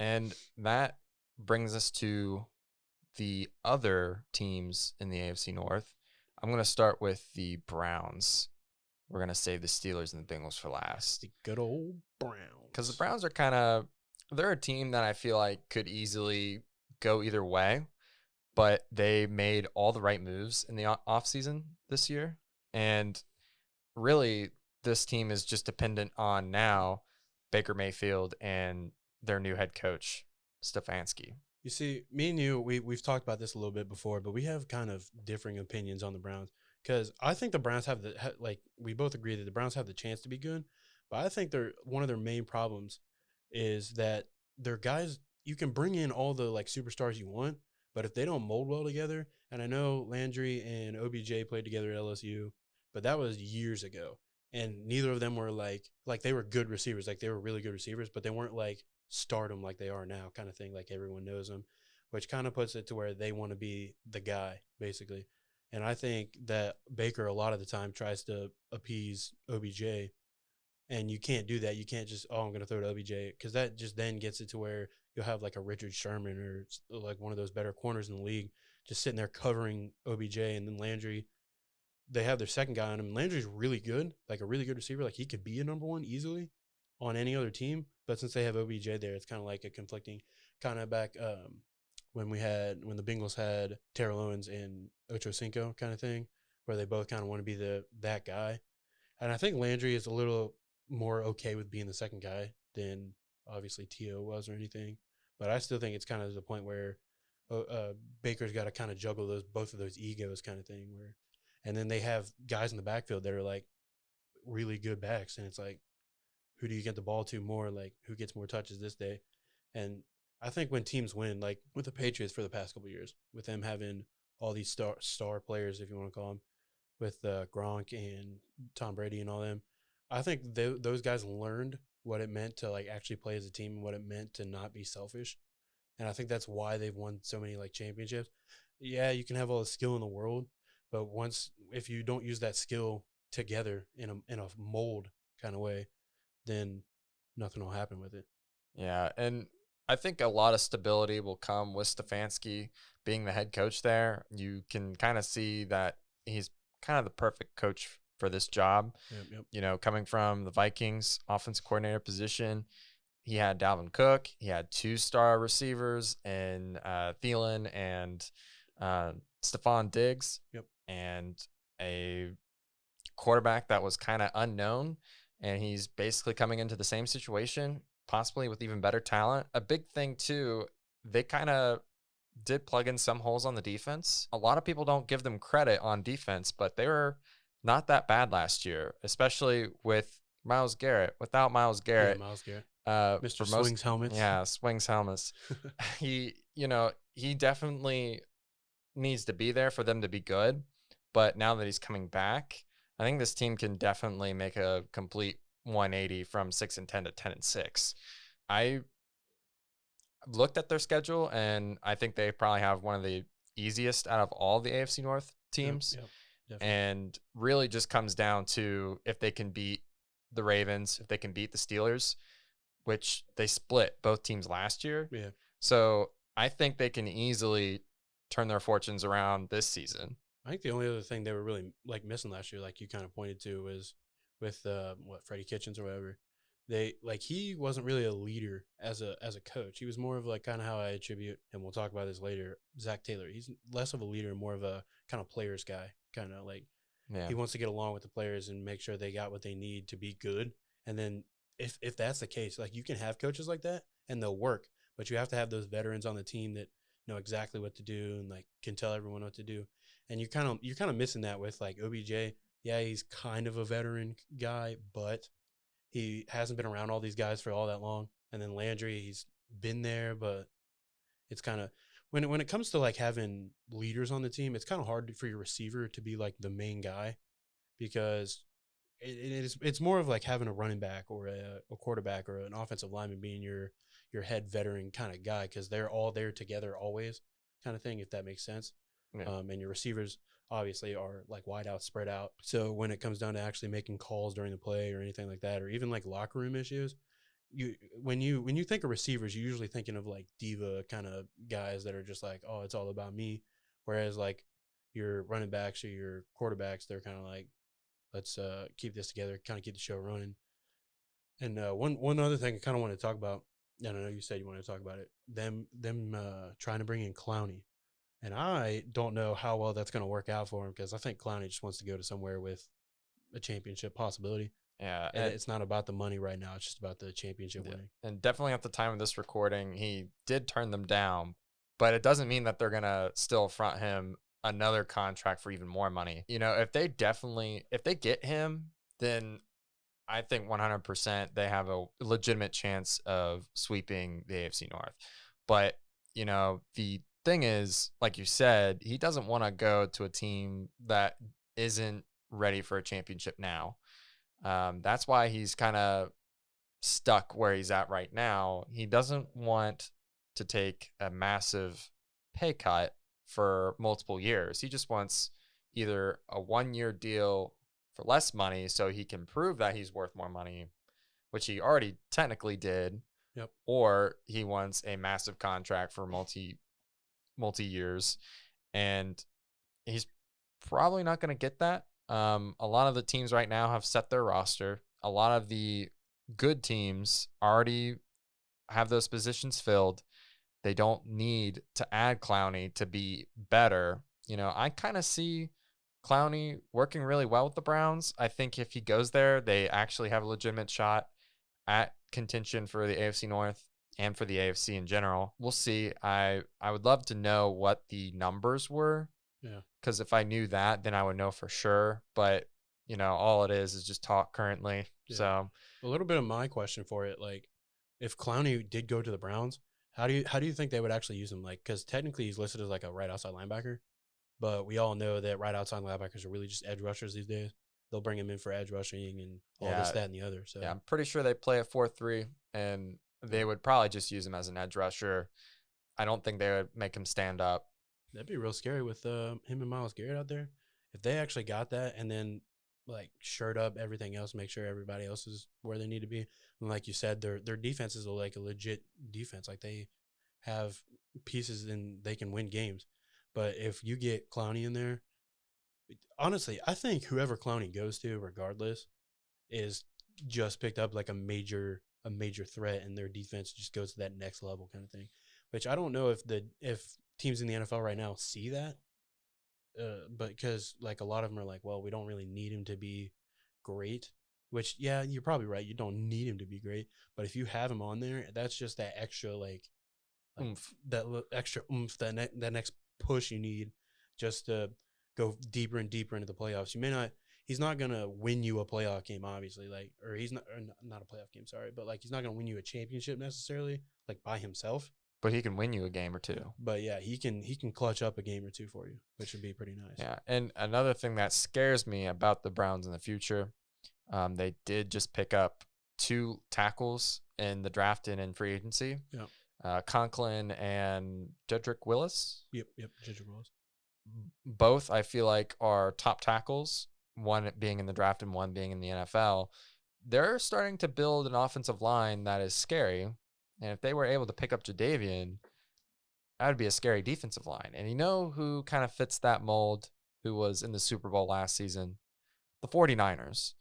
And that brings us to the other teams in the AFC North. I'm going to start with the Browns. We're going to save the Steelers and the Bengals for last. The good old Because the Browns. Browns are they're a team that I feel like could easily go either way, but they made all the right moves in the offseason this year. And really, this team is just dependent on now Baker Mayfield and their new head coach, Stefanski. You see, me and you, we've talked about this a little bit before, but we have kind of differing opinions on the Browns because I think the Browns have we both agree that the Browns have the chance to be good, but I think they're one of their main problems is that their guys you can bring in all the like superstars you want, but if they don't mold well together, and I know Landry and OBJ played together at LSU, but that was years ago, and neither of them were like they were good receivers, like they were really good receivers, but they weren't like stardom like they are now, kind of thing, like everyone knows them, which kind of puts it to where they want to be the guy, basically. And I think that Baker, a lot of the time, tries to appease OBJ, and you can't do that. You can't just, oh, I'm going to throw to OBJ, because that just then gets it to where you'll have like a Richard Sherman or like one of those better corners in the league just sitting there covering OBJ, and then Landry. They have their second guy on him. Landry's really good, like a really good receiver. Like he could be a number one easily on any other team. But since they have OBJ there, it's kind of like a conflicting kind of back when the Bengals had Terrell Owens and Ocho Cinco kind of thing, where they both kind of want to be that guy. And I think Landry is a little more okay with being the second guy than obviously T.O. was or anything. But I still think it's kind of the point where Baker's got to kind of juggle both of those egos kind of thing where and then they have guys in the backfield that are like really good backs, and it's like, who do you get the ball to more? Like, who gets more touches this day? And I think when teams win, like with the Patriots for the past couple of years, with them having all these star players, if you want to call them, with Gronk and Tom Brady and all them, I think those guys learned what it meant to like actually play as a team and what it meant to not be selfish. And I think that's why they've won so many like championships. Yeah, you can have all the skill in the world, but if you don't use that skill together in a mold kind of way, then nothing will happen with it. Yeah, and I think a lot of stability will come with Stefanski being the head coach there. You can kind of see that he's kind of the perfect coach for this job. Yep. You know, coming from the Vikings offensive coordinator position, he had Dalvin Cook. He had 2-star receivers in Thielen and Stephon Diggs. Yep. And a quarterback that was kind of unknown. And he's basically coming into the same situation, possibly with even better talent. A big thing, too, they kind of did plug in some holes on the defense. A lot of people don't give them credit on defense, but they were not that bad last year, especially with Myles Garrett. Without Myles Garrett, Myles Garrett, Mr. Swings helmets. Yeah, swings helmets. he definitely needs to be there for them to be good. But now that he's coming back, I think this team can definitely make a complete 180 from 6-10 to 10-6. I looked at their schedule, and I think they probably have one of the easiest out of all the AFC North teams. Yep, and really just comes down to if they can beat the Ravens, if they can beat the Steelers, which they split both teams last year. Yeah. So I think they can easily turn their fortunes around this season. I think the only other thing they were really like missing last year, like you kind of pointed to, was with Freddie Kitchens or whatever. He wasn't really a leader as a coach. He was more of like kind of how I attribute, and we'll talk about this later, Zach Taylor. He's less of a leader, more of a kind of players guy, kind of like he wants to get along with the players and make sure they got what they need to be good. And then if that's the case, like you can have coaches like that and they'll work, but you have to have those veterans on the team that know exactly what to do and like can tell everyone what to do. And you're kind of missing that with like OBJ. Yeah, he's kind of a veteran guy, but he hasn't been around all these guys for all that long. And then Landry, he's been there, but it's kind of when it comes to like having leaders on the team, it's kind of hard for your receiver to be like the main guy because it's more of like having a running back or a quarterback or an offensive lineman being your head veteran kind of guy because they're all there together always kind of thing, if that makes sense. Yeah. And your receivers obviously are like wide out, spread out. So when it comes down to actually making calls during the play or anything like that, or even like locker room issues, when you think of receivers, you're usually thinking of like diva kind of guys that are just like, oh, it's all about me. Whereas like your running backs or your quarterbacks, they're kind of like, let's keep this together, kind of keep the show running. And one other thing I kind of want to talk about, and I know you said you wanted to talk about it, them trying to bring in Clowney, and I don't know how well that's going to work out for him because I think Clowney just wants to go to somewhere with a championship possibility. Yeah, And it's not about the money right now; it's just about the championship winning. and definitely at the time of this recording, he did turn them down, but it doesn't mean that they're gonna still front him another contract for even more money. If they get him, then I think 100% they have a legitimate chance of sweeping the AFC North. But, the thing is, like you said, he doesn't want to go to a team that isn't ready for a championship now. That's why he's kind of stuck where he's at right now. He doesn't want to take a massive pay cut for multiple years. He just wants either a 1-year deal for less money so he can prove that he's worth more money, which he already technically did. Yep. Or he wants a massive contract for multi years, and he's probably not going to get that. A lot of the teams right now have set their roster. A lot of the good teams already have those positions filled. They don't need to add Clowney to be better. I kind of see Clowney working really well with the Browns. I think if he goes there, they actually have a legitimate shot at contention for the AFC North and for the AFC in general. We'll see. I would love to know what the numbers were. Yeah. Because if I knew that, then I would know for sure. But, all it is just talk currently. Yeah. So a little bit of my question for it, like if Clowney did go to the Browns, how do you think they would actually use him? Like, because technically he's listed as like a right outside linebacker, but we all know that right outside linebackers are really just edge rushers these days. They'll bring him in for edge rushing and all this, that, and the other. So yeah, I'm pretty sure they play a 4-3, and they would probably just use him as an edge rusher. I don't think they would make him stand up. That'd be real scary with him and Myles Garrett out there. If they actually got that and then like shirt up everything else, make sure everybody else is where they need to be. And like you said, their defenses are like a legit defense. Like they have pieces and they can win games. But if you get Clowney in there, honestly, I think whoever Clowney goes to, regardless, is just picked up like a major threat, and their defense just goes to that next level kind of thing. Which I don't know if teams in the NFL right now see that, but because like a lot of them are like, well, we don't really need him to be great. Which yeah, you're probably right. You don't need him to be great, but if you have him on there, that's just that extra like Oomph. that extra oomph, that next push you need just to go deeper and deeper into the playoffs. He's not gonna win you a playoff game, obviously. Like, or he's not a playoff game, sorry, but like he's not gonna win you a championship necessarily, like by himself. But he can win you a game or two. But yeah, he can clutch up a game or two for you, which would be pretty nice. Yeah, and another thing that scares me about the Browns in the future, they did just pick up 2 tackles in the draft and in free agency. Yeah. Conklin and Jedrick Willis. Yep, Jedrick Willis. Both I feel like are top tackles, one being in the draft and one being in the NFL. They're starting to build an offensive line that is scary. And if they were able to pick up Jadeveon, that would be a scary defensive line. And you know who kind of fits that mold, who was in the Super Bowl last season? The 49ers.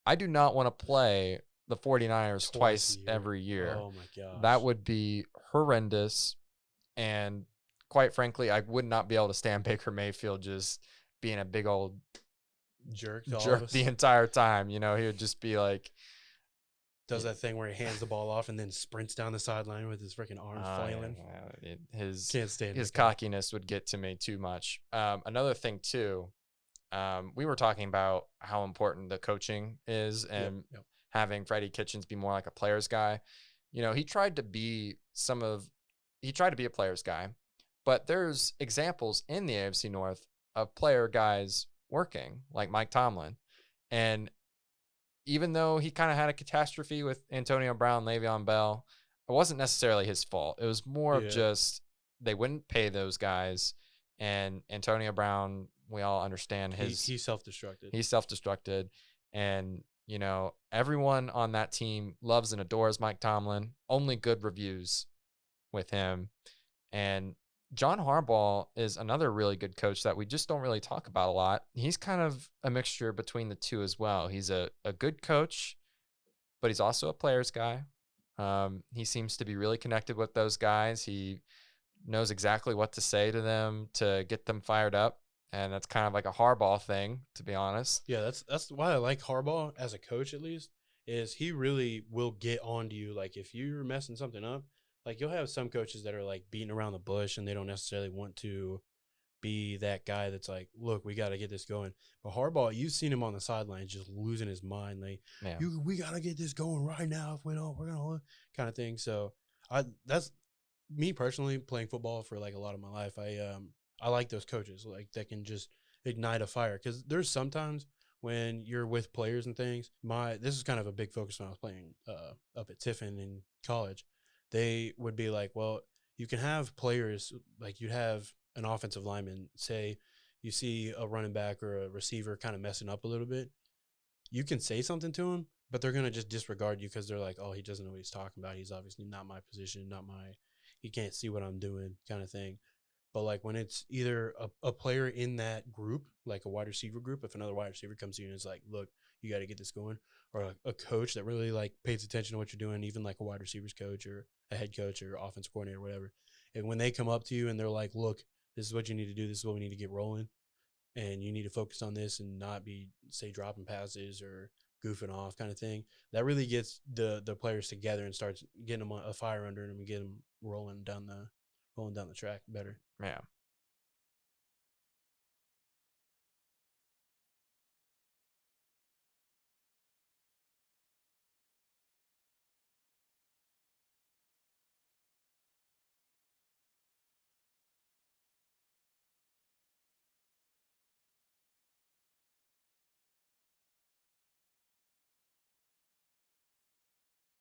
I do not want to play the 49ers twice every year. Oh, my gosh. That would be horrendous. And quite frankly, I would not be able to stand Baker Mayfield just being a big old jerk the entire time. He would just be like, does that thing where he hands the ball off and then sprints down the sideline with his freaking arms flailing. Can't stand his cockiness would get to me too much. Another thing too, we were talking about how important the coaching is and having Freddie Kitchens be more like a player's guy. He tried to be a player's guy, but there's examples in the AFC North of player guys working, like Mike Tomlin. And even though he kind of had a catastrophe with Antonio Brown, Le'Veon Bell, it wasn't necessarily his fault. It was more of just they wouldn't pay those guys. And Antonio Brown, we all understand he's self-destructed. He's self-destructed. And, Everyone on that team loves and adores Mike Tomlin. Only good reviews with him. And John Harbaugh is another really good coach that we just don't really talk about a lot. He's kind of a mixture between the two as well. He's a good coach, but he's also a player's guy. He seems to be really connected with those guys. He knows exactly what to say to them to get them fired up. And that's kind of like a Harbaugh thing, to be honest. Yeah, that's why I like Harbaugh as a coach, at least, is he really will get on to you. Like, if you're messing something up, like, you'll have some coaches that are like beating around the bush and they don't necessarily want to be that guy that's like, look, we got to get this going. But Harbaugh, you've seen him on the sidelines just losing his mind. Like, Yeah. we got to get this going right now. If we don't, we're gonna kind of thing. So that's me personally playing football for like a lot of my life. I like those coaches like that can just ignite a fire, because there's sometimes when you're with players and things. This is kind of a big focus when I was playing up at Tiffin in college. They would be like, well, you can have players like you have an offensive lineman, say you see a running back or a receiver kind of messing up a little bit, you can say something to him, but they're going to just disregard you because they're like, oh, he doesn't know what he's talking about. He's obviously not my position, he can't see what I'm doing kind of thing. But like when it's either a player in that group, like a wide receiver group, if another wide receiver comes to you and is like, look, you got to get this going, or a coach that really like pays attention to what you're doing, even like a wide receivers coach or a head coach or offense coordinator or whatever. And when they come up to you and they're like, look, this is what you need to do, this is what we need to get rolling, and you need to focus on this and not be, say, dropping passes or goofing off kind of thing. That really gets the players together and starts getting them a fire under them and get them rolling down the track better. Yeah.